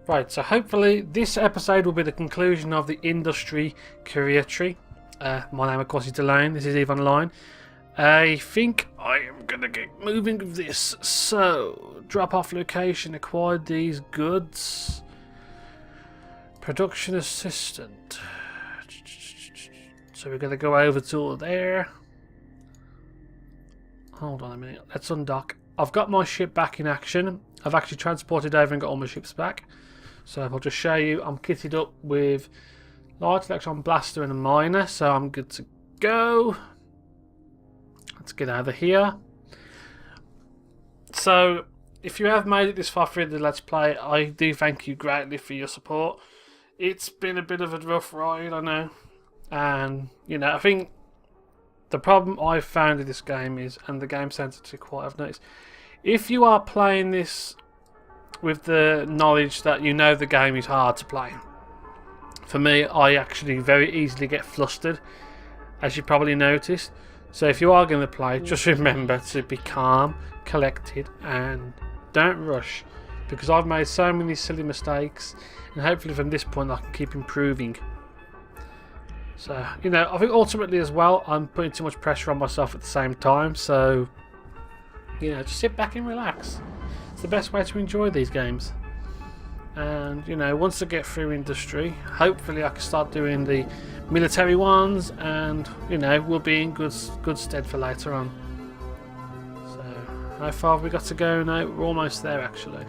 Right, so hopefully this episode will be the conclusion of the industry career tree. My name, of course, is Dulayne. This is EVE Online. I think I am going to get moving with this. So, drop off location, acquire these goods. Production assistant. So we're going to go over to there. Hold on a minute. Let's undock. I've got my ship back in action. I've actually transported over and got all my ships back. So I'll just show you. I'm kitted up with large electron blaster and a miner. So I'm good to go. Let's get out of here. So if you have made it this far through the Let's Play, I do thank you greatly for your support. It's been a bit of a rough ride, I know. And, you know, I think the problem I've found with this game is, and the game centre to quite have noticed, if you are playing this with the knowledge that you know the game is hard to play, for me, I actually very easily get flustered, as you probably noticed. So if you are going to play, just remember to be calm, collected, and don't rush, because I've made so many silly mistakes, and hopefully from this point I can keep improving. So, you know, I think ultimately as well, I'm putting too much pressure on myself at the same time, so, you know, just sit back and relax. It's the best way to enjoy these games. And, you know, once I get through industry, hopefully I can start doing the military ones, and, you know, we'll be in good stead for later on. So, how far have we got to go now? We're almost there, actually.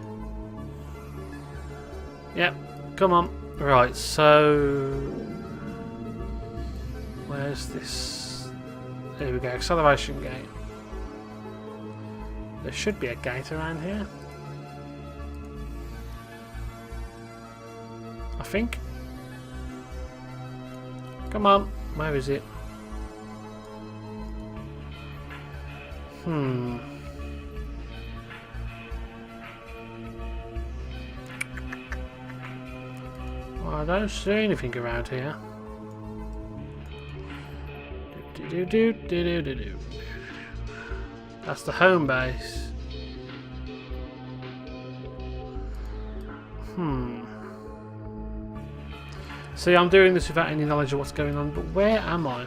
Yep, come on. Right, so where's this? There we go, acceleration gate. There should be a gate around here, I think. Come on, where is it? Well, I don't see anything around here. That's the home base. See, I'm doing this without any knowledge of what's going on, but where am I?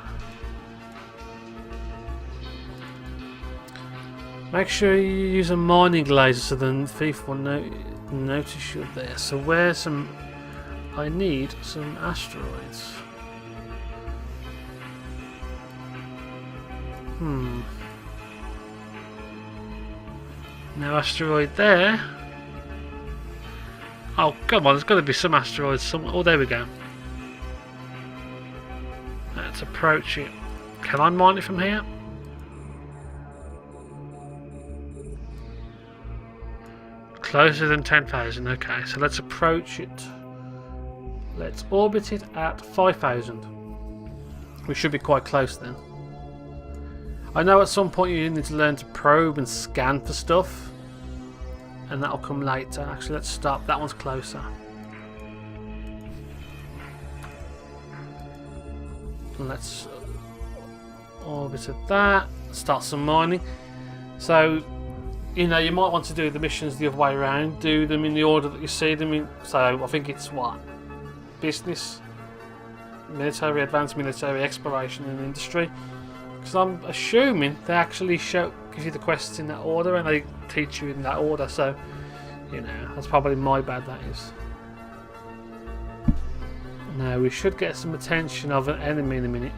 Make sure you use a mining laser so the thief will notice you're there. So where's some... I need some asteroids. No asteroid there. Oh, come on, there's got to be some asteroids somewhere. Oh, there we go. Let's approach it. Can I mine it from here? Closer than 10,000. Okay, so let's approach it. Let's orbit it at 5,000. We should be quite close then. I know at some point you need to learn to probe and scan for stuff, and that'll come later. Actually, let's stop. That one's closer. Let's orbit at that. Start some mining. So, you know, you might want to do the missions the other way around. Do them in the order that you see them in. So, I think it's what? Business, military, advanced military, exploration and industry. Because I'm assuming they actually give you the quests in that order, and they teach you in that order. So, you know, that's probably my bad, that is. Now, we should get some attention of an enemy in a minute.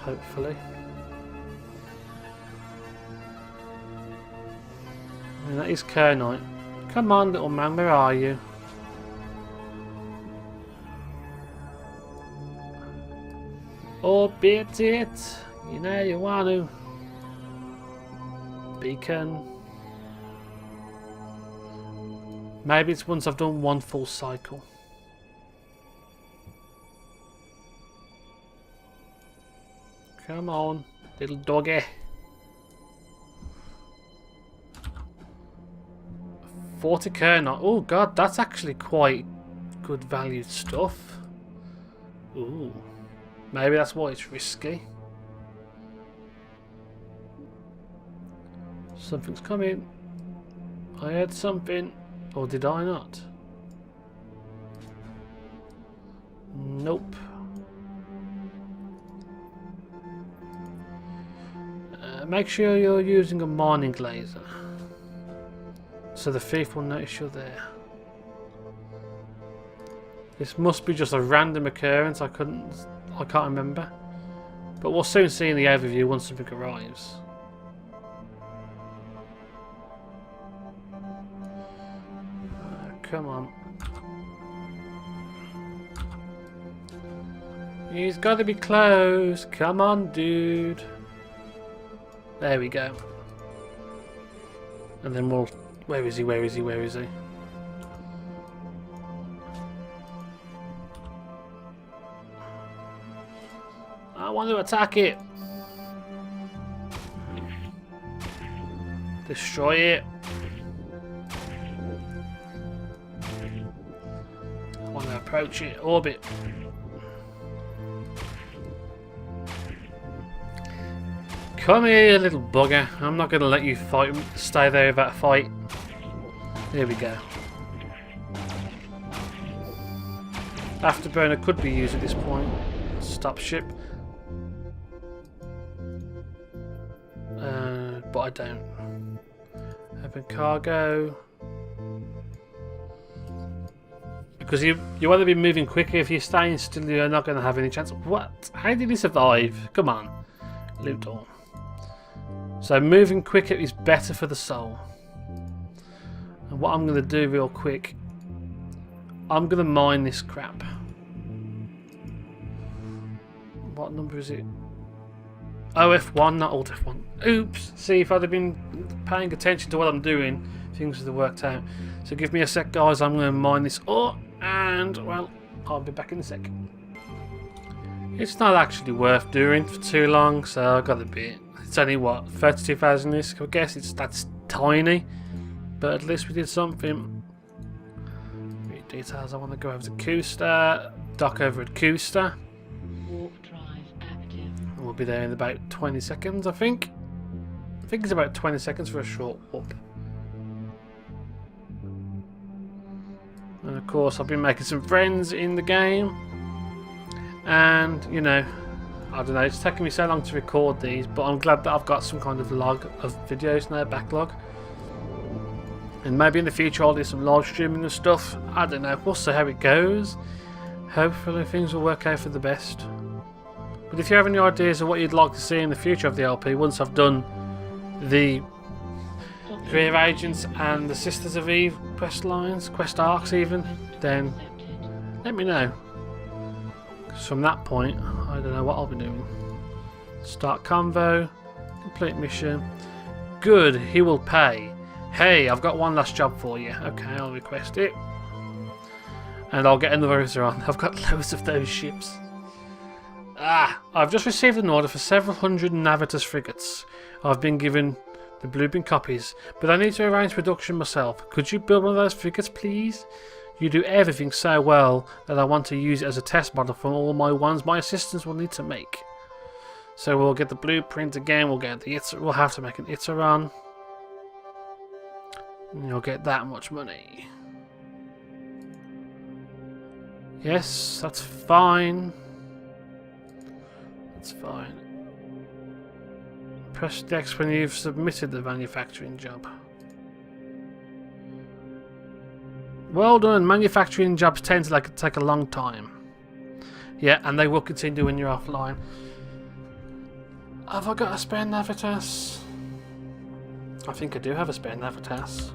Hopefully. I mean, that is Kernite. Come on, little man, where are you? Orbit it! You know you want to. Beacon. Maybe it's once I've done one full cycle. Come on, little doggy. 40 Kernite. Oh god, that's actually quite good valued stuff. Ooh. Maybe that's why it's risky. Something's coming. I heard something. Or did I not? Nope. Make sure you're using a mining laser, so the thief will notice you're there. This must be just a random occurrence. I can't remember, but we'll soon see in the overview once something arrives. Come on. He's got to be close. Come on, dude. There we go. And then we'll... Where is he? Where is he? Where is he? I want to attack it. Destroy it. I want to approach it. Orbit. Come here, you little bugger. I'm not going to let you fight. Stay there with that fight. There we go. Afterburner could be used at this point. Stop ship. But I don't. Open cargo. Because you want to be moving quicker. If you're staying still, you're not going to have any chance. What? How did he survive? Come on. Loot all. So moving quicker is better for the soul. And what I'm going to do real quick, I'm going to mine this crap. What number is it? Oh, F1, not Alt F1. Oops. See, if I'd have been paying attention to what I'm doing, things would have worked out. So give me a sec, guys. I'm going to mine this ore, and, well, I'll be back in a sec. It's not actually worth doing for too long, so I've got a bit. It's only, what, 32,000 risk? I guess that's tiny, but at least we did something. Read details. I want to go over to Kusta, dock over at Kusta. Warp drive active. We'll be there in about 20 seconds, I think. I think it's about 20 seconds for a short warp. And of course, I've been making some friends in the game. And, you know, I don't know, it's taken me so long to record these, but I'm glad that I've got some kind of log of videos now, backlog. And maybe in the future I'll do some live streaming and stuff. I don't know, we'll see how it goes. Hopefully things will work out for the best. But if you have any ideas of what you'd like to see in the future of the LP, once I've done the Career Agents and the Sisters of Eve quest lines, quest arcs even, then let me know. Because from that point, I don't know what I'll be doing. Start convo, complete mission. Good, he will pay. Hey, I've got one last job for you. Okay, I'll request it. And I'll get another visitor on. I've got loads of those ships. I've just received an order for several hundred Navitas frigates. I've been given the blueprint copies, but I need to arrange production myself. Could you build one of those frigates, please? You do everything so well that I want to use it as a test model for all my ones my assistants will need to make. So we'll get the blueprint again, we'll get the we'll have to make an Iteron. And you'll get that much money. Yes, that's fine. That's fine. Press X when you've submitted the manufacturing job. Well done. Manufacturing jobs tend to take a long time. Yeah, and they will continue when you're offline. Have I got a spare Navitas? I think I do have a spare Navitas.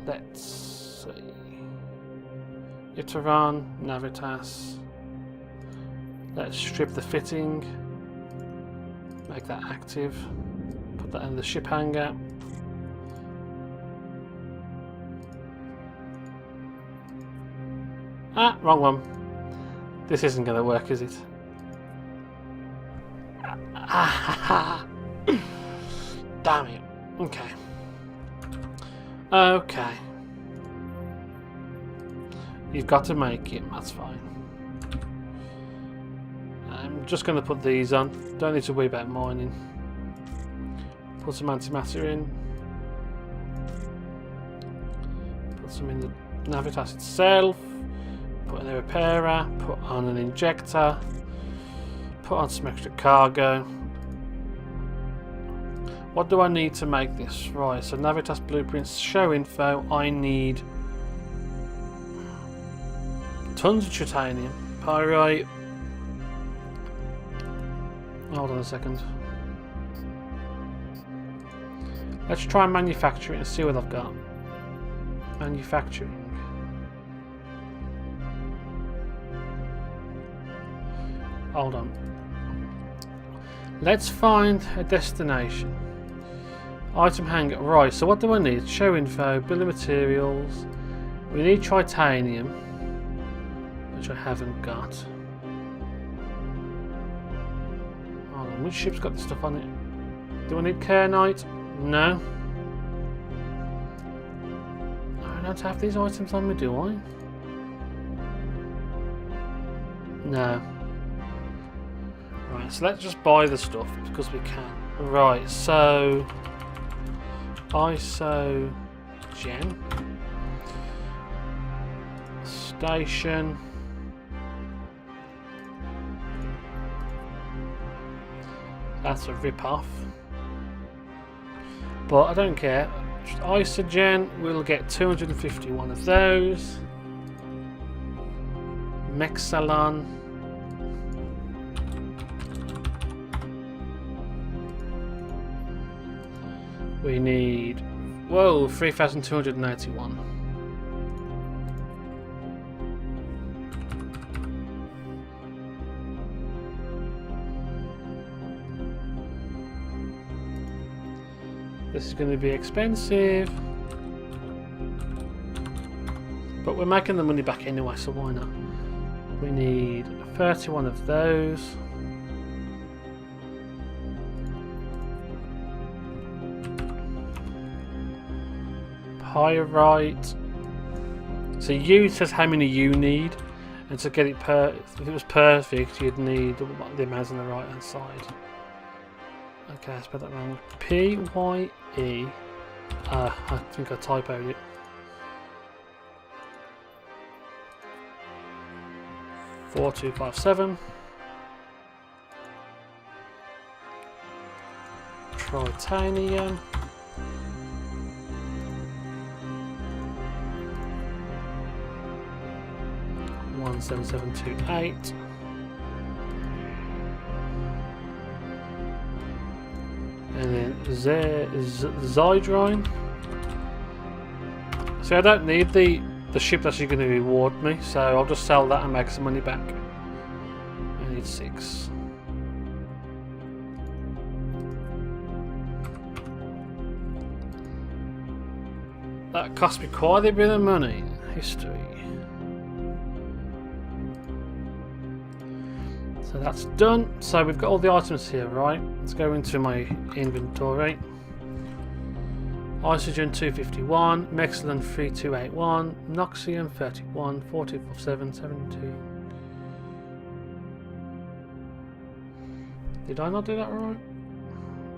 Let's see. Iteron, Navitas. Let's strip the fitting. Make that active. Put that in the ship hangar. Wrong one. This isn't going to work, is it? Damn it. Okay. Okay. You've got to make it, that's fine. I'm just going to put these on. Don't need to worry about mining. Put some antimatter in. Put some in the Navitas itself. Put in a repairer. Put on an injector. Put on some extra cargo. What do I need to make this? Right, so Navitas blueprints, show info. I need tons of titanium, pyrite. Hold on a second. Let's try and manufacture it and see what I've got. Manufacturing. Hold on. Let's find a destination. Item hanger. Right, so what do I need? Show info, bill of materials. We need titanium, which I haven't got. Hold on, which ship's got the stuff on it? Do I need Kernite? No. I don't have these items on me, do I? No. Right, so let's just buy the stuff because we can. Right, so ISO gen station. That's a rip-off. But I don't care. Just Isogen, we'll get 251 of those. Mexalon. We need, whoa, 3,291. This is going to be expensive, but we're making the money back anyway, so why not? We need 31 of those. Pyrite. So U says how many you need, and to get it if it was perfect, you'd need the amount on the right hand side. Okay, I spelled that wrong. P-Y-E. I think I typoed it. $4,257. Titanium. $17728. And then Zydrine. So I don't need the ship that's going to reward me, so I'll just sell that and make some money back. I need 6. That cost me quite a bit of money. History. So that's done. So we've got all the items here, right? Let's go into my inventory. Isogen 251, Mexalon 3281, Noxium 31, 4247, 72. Did I not do that right?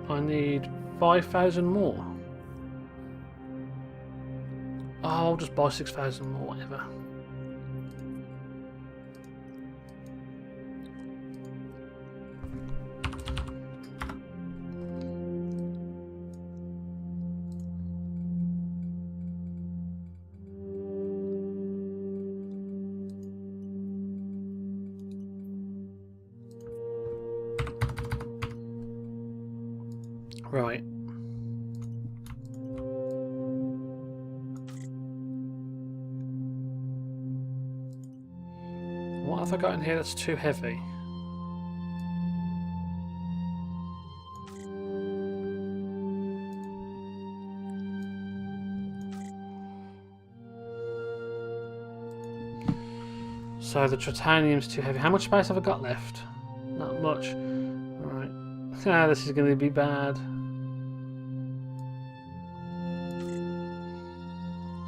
I need 5,000 more. Oh, I'll just buy 6,000 more, whatever. Right. What have I got in here that's too heavy? So the titanium's too heavy. How much space have I got left? Not much. Alright. Ah, this is going to be bad.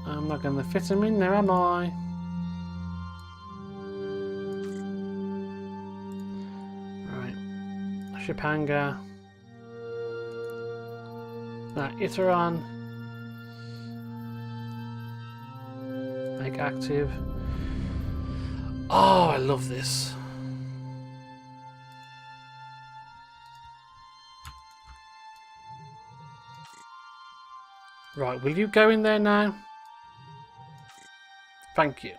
I'm not going to fit them in there, am I? Right. Ship hanger. That Iteron. Make active. Oh, I love this. Right, will you go in there now? Thank you.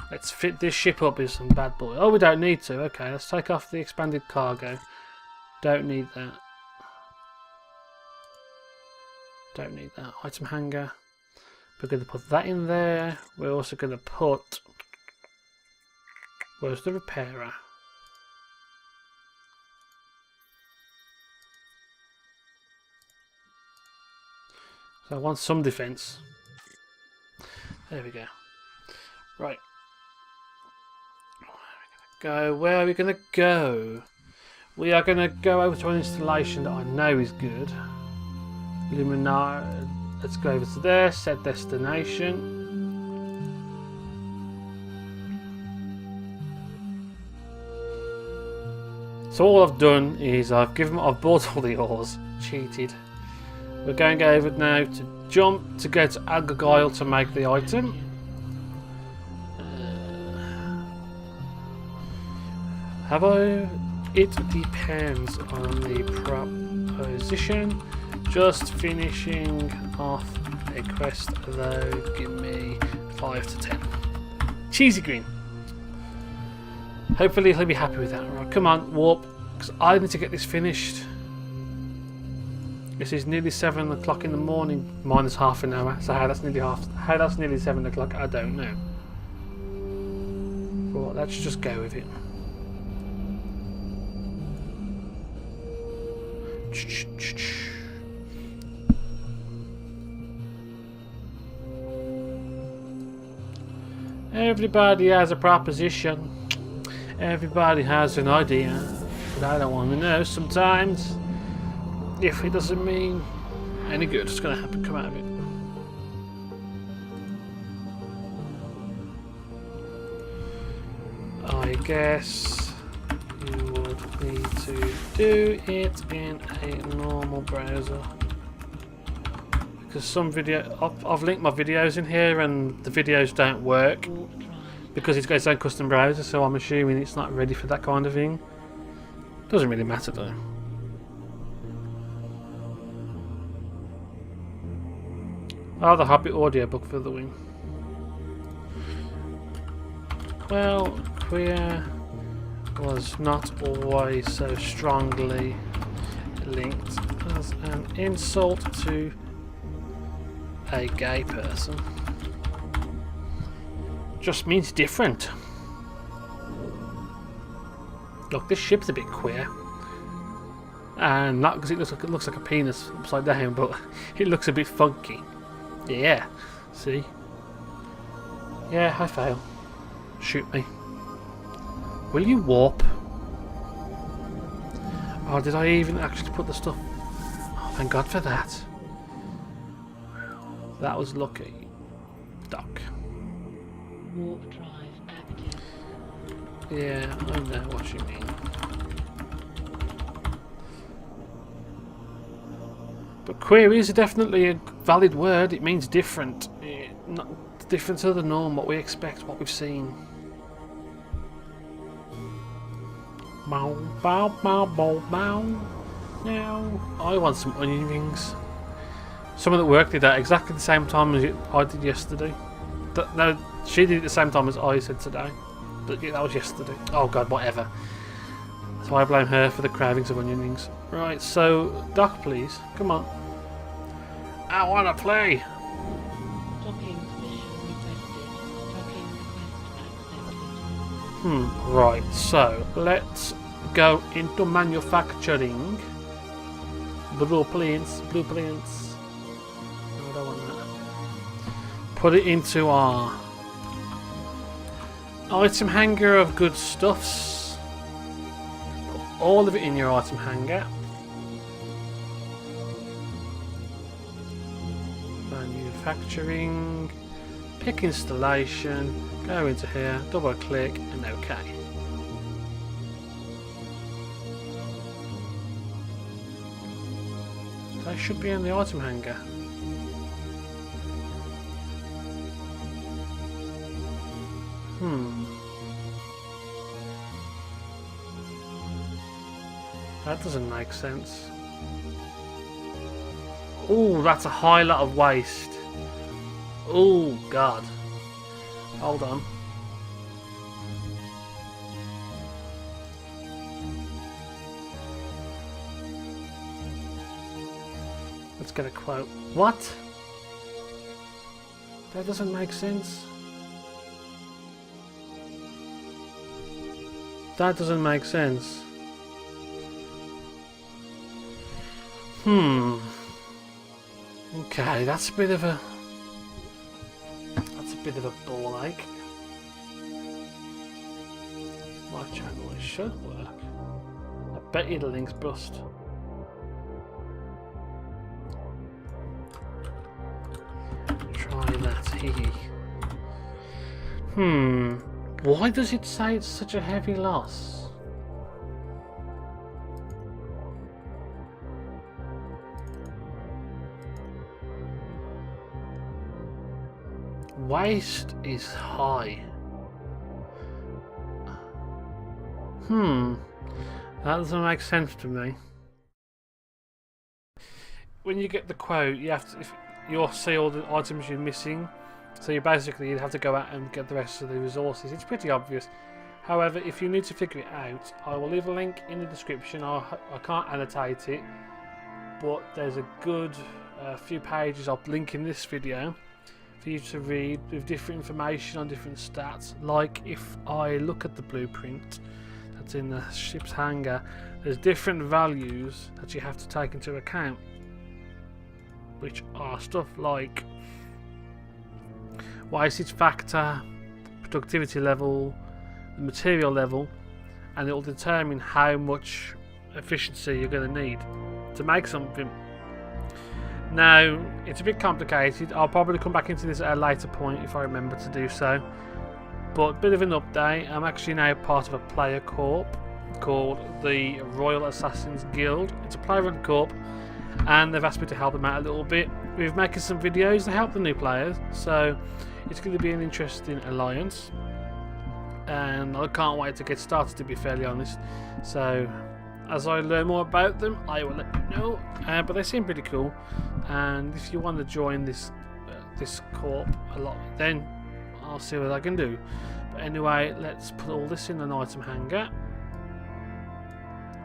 Let's fit this ship up with some bad boy. Oh, we don't need to. Okay, let's take off the expanded cargo. Don't need that. Don't need that. Item hanger. We're going to put that in there. We're also going to put... Where's the repairer? So I want some defense. There we go. Right. Where are we going to go? We are going to go over to an installation that I know is good. Luminar. Let's go over to there. Set destination. So all I've done is I've bought all the ores. Cheated. We're going over now to jump to go to Agagile to make the item. Have I? It depends on the proposition. Just finishing off a quest though. Give me 5 to 10. Cheesy green. Hopefully he'll be happy with that. Right, come on, warp, because I need to get this finished. This is nearly 7 o'clock in the morning, minus half an hour. So how that's nearly 7 o'clock, I don't know. But let's just go with it. Everybody has a proposition. Everybody has an idea. But I don't want to know sometimes if it doesn't mean any good. It's going to happen. Come out of it. I guess you would need to do it in a normal browser. Because some I've linked my videos in here and the videos don't work because it's got its own custom browser, so I'm assuming it's not ready for that kind of thing. Doesn't really matter though. Oh, the Hobbit audiobook for the win. Well, queer was not always so strongly linked as an insult to a gay person. Just means different. Look, this ship's a bit queer. And not because it looks like a penis upside down, but it looks a bit funky. Yeah, see? Yeah, I fail. Shoot me. Will you warp? Oh, did I even actually put the stuff? Oh, thank God for that. That was lucky. Doc. Warp drive active. Yeah, I know what you mean. But queries are definitely a valid word. It means different. Not different to the norm, what we expect, what we've seen. Bow, bow, bow, bow, bow. Now, I want some onion rings. Someone at work did that exactly the same time as I did yesterday. No, she did it at the same time as I said today. But yeah, that was yesterday. Oh God, whatever. So I blame her for the cravings of onion rings. Right, so Doc, please, come on. I want to play. Docking permission requested. Docking request accepted. Right, so let's go into manufacturing. Blueprints. No, I don't want that. Put it into our item hanger of good stuffs. Put all of it in your item hanger. Manufacturing. Pick installation. Go into here. Double click and OK. They should be in the item hanger. That doesn't make sense. Oh, that's a high lot of waste. Oh, God. Hold on. Let's get a quote. What? That doesn't make sense. That doesn't make sense. Okay, that's a bit of a ball ache. My channel should work. I bet you the link's bust. Try that. Why does it say it's such a heavy loss? Waste is high. That doesn't make sense to me. When you get the quote, you have to, you'll see all the items you're missing. So you'd have to go out and get the rest of the resources. It's pretty obvious. However, if you need to figure it out, I will leave a link in the description. I can't annotate it, but there's a good few pages I'll link in this video for you to read with different information on different stats. Like if I look at the blueprint that's in the ship's hangar, there's different values that you have to take into account, which are stuff like wastage factor, productivity level, the material level, and it will determine how much efficiency you're going to need to make something. Now, it's a bit complicated. I'll probably come back into this at a later point if I remember to do so. But a bit of an update. I'm actually now part of a player corp called the Royal Assassins Guild. It's a player-run corp, and they've asked me to help them out a little bit with making some videos to help the new players. So it's going to be an interesting alliance, and I can't wait to get started, to be fairly honest. So as I learn more about them, I will let you know. But they seem pretty cool, and if you want to join this corp a lot, then I'll see what I can do. But anyway, let's put all this in an item hanger.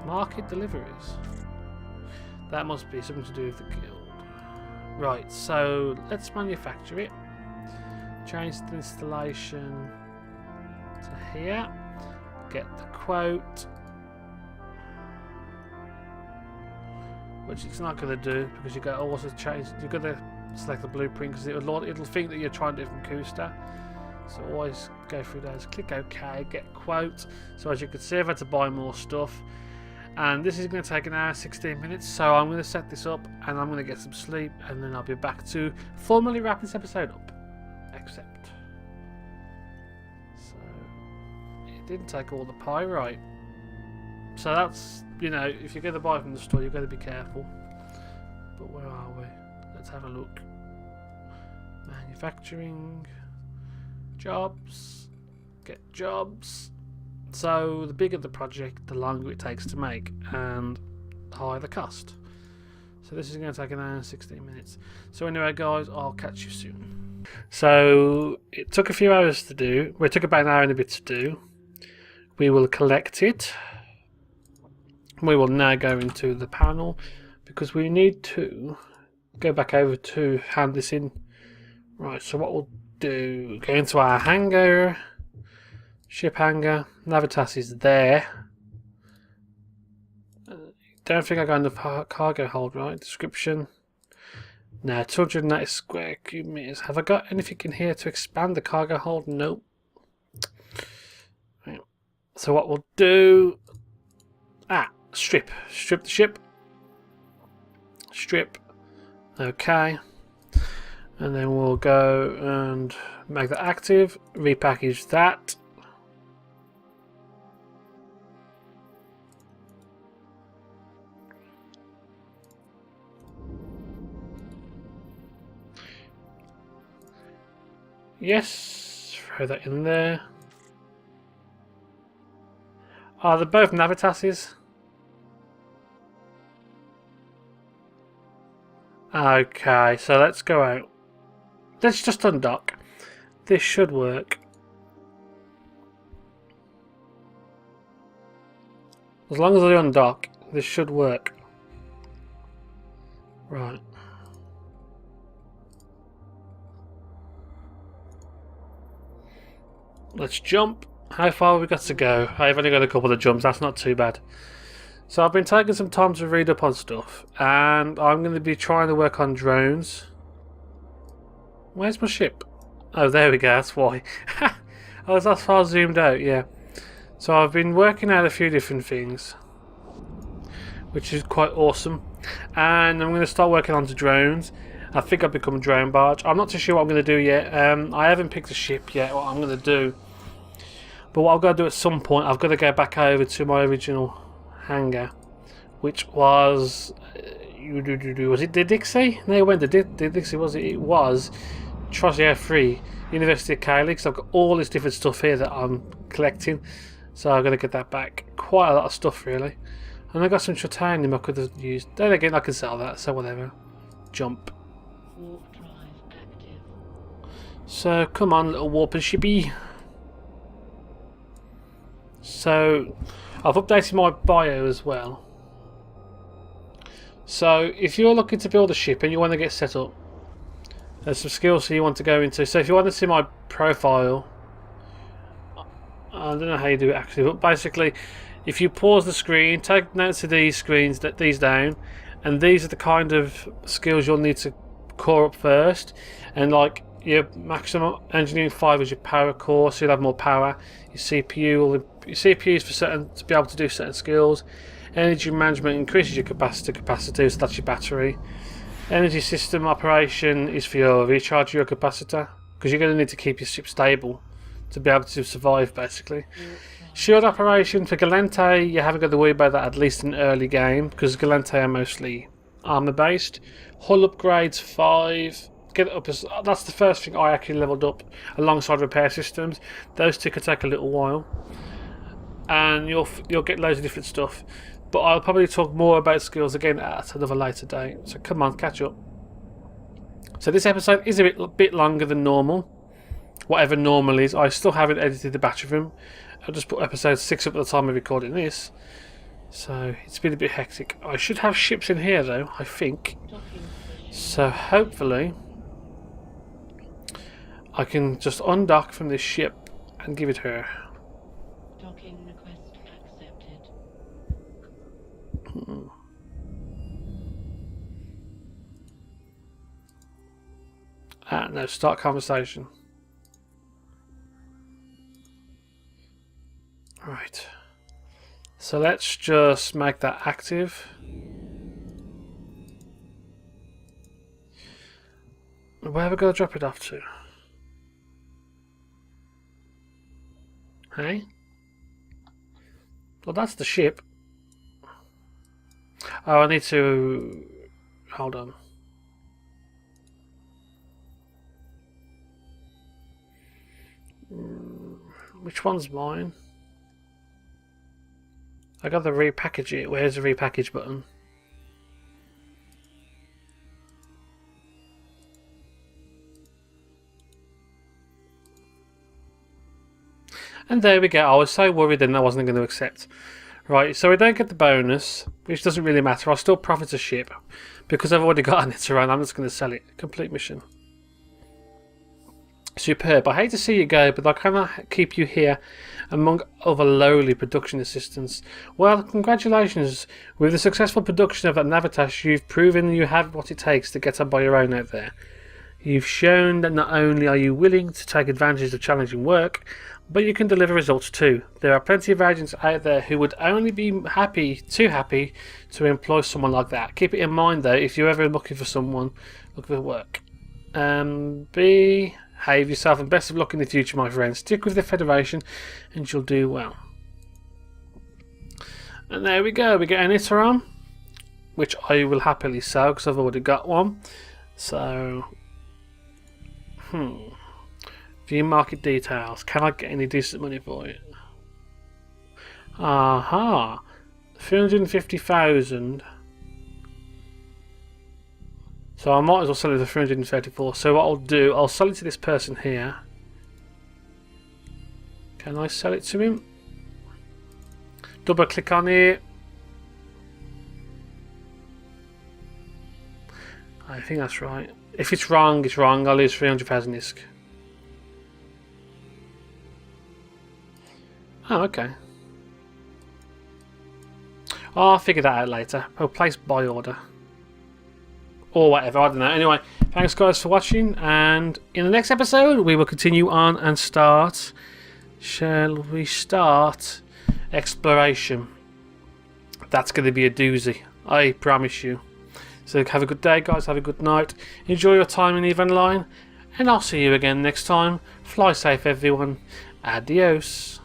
Market deliveries. That must be something to do with the guild. Right, so let's manufacture it. Change the installation to here. Get the quote, which it's not going to do because you got to also change. You've got to select the blueprint because it'll think that you're trying to do it from Kusta. So always go through those. Click OK. Get quote. So as you can see, I've had to buy more stuff, and this is going to take an hour 16 minutes. So I'm going to set this up and I'm going to get some sleep, and then I'll be back to formally wrap this episode up. Accept. So it didn't take all the pyrite. So that's, you know, if you're going to buy from the store, you've got to be careful. But where are we? Let's have a look. Manufacturing. Jobs. Get jobs. So the bigger the project, the longer it takes to make, and the higher the cost. So this is going to take an hour and 16 minutes. So anyway, guys, I'll catch you soon. So it took a few hours to do. Well, it took about an hour and a bit to do. We will collect it. We will now go into the panel because we need to go back over to hand this in. Right, so what we'll do, go into our hangar, ship hangar, Navitas is there. Don't think I got enough cargo hold, right? Description. Now, 290 square cubic meters. Have I got anything in here to expand the cargo hold? Nope. Right. So what we'll do, strip the ship, strip, okay, and then we'll go and make that active, repackage that, Yes, throw that in there. Oh, they're both Navitases. Okay, so let's go out. Let's just undock. This should work. As long as I undock, this should work. Right. Let's jump. How far have we got to go? I've only got a couple of jumps, that's not too bad. So I've been taking some time to read up on stuff, and I'm going to be trying to work on drones. Where's my ship? Oh, there we go, that's why. I was that far zoomed out, yeah. So I've been working out a few different things, which is quite awesome. And I'm going to start working on the drones. I think I've become a drone barge. I'm not too sure what I'm going to do yet. I haven't picked a ship yet, what I'm going to do. But what I've got to do at some point, I've got to go back over to my original hangar, which was... was it the Dixie? No, it wasn't the Dixie, was it? It was Trosio 3, University of Cali, because I've got all this different stuff here that I'm collecting. So I'm going to get that back. Quite a lot of stuff, really. And I got some titanium I could have used. Then again, I can sell that, so whatever. Jump. Warp drive active. So, come on, little warp and shippy. So, I've updated my bio as well. So, if you're looking to build a ship and you want to get set up, there's some skills that you want to go into. So, if you want to see my profile, I don't know how you do it actually, but basically, if you pause the screen, take notes of these screens, these down, and these are the kind of skills you'll need to core up first. And like your maximum engineering 5 is your power core, so you'll have more power. Your CPU is for certain to be able to do certain skills. Energy management increases your capacity, so that's your battery. Energy system operation is for your recharge your capacitor, because you're going to need to keep your ship stable to be able to survive, basically. Shield operation for Galente, you haven't got to worry about that at least in early game, because Galente are mostly armor based. Hull upgrades 5. Get it up as that's the first thing I actually leveled up alongside repair systems. Those two could take a little while, and you'll get loads of different stuff. But I'll probably talk more about skills again at another later date. So come on, catch up. So this episode is a bit longer than normal. Whatever normal is, I still haven't edited the batch of them. I'll just put episode 6 up at the time of recording this. So it's been a bit hectic. I should have ships in here though, I think. So hopefully I can just undock from this ship and give it her. Docking request accepted. No, start conversation. Right. So let's just make that active. Where have we got to drop it off to? Hey? Well, that's the ship. Oh, I need to... Hold on. Which one's mine? I got the repackage it. Where's the repackage button? And there we go. I was so worried then I wasn't going to accept. Right, so we don't get the bonus, which doesn't really matter. I'll still profit a ship because I've already got an it around. I'm just going to sell it. Complete mission. Superb. I hate to see you go, but I cannot keep you here among other lowly production assistants. Well, congratulations. With the successful production of that Navitas, you've proven you have what it takes to get on by your own out there. You've shown that not only are you willing to take advantage of challenging work, but you can deliver results too. There are plenty of agents out there who would only be too happy to employ someone like that. Keep it in mind though, if you're ever looking for someone, looking for work. Behave yourself and best of luck in the future, my friend. Stick with the Federation and you'll do well. And there we go, we get an Iteron, which I will happily sell because I've already got one. So, View market details. Can I get any decent money for it? Aha. 350,000. So I might as well sell it for 334. So what I'll do, I'll sell it to this person here. Can I sell it to him? Double click on it. I think that's right. If it's wrong, it's wrong. I'll lose 300,000 ISK. Oh, okay. Oh, I'll figure that out later. I'll place buy order. Or whatever, I don't know. Anyway, thanks guys for watching, and in the next episode we will continue on and start... Shall we start exploration? That's going to be a doozy, I promise you. So have a good day guys, have a good night. Enjoy your time in EVE Online, and I'll see you again next time. Fly safe everyone. Adios.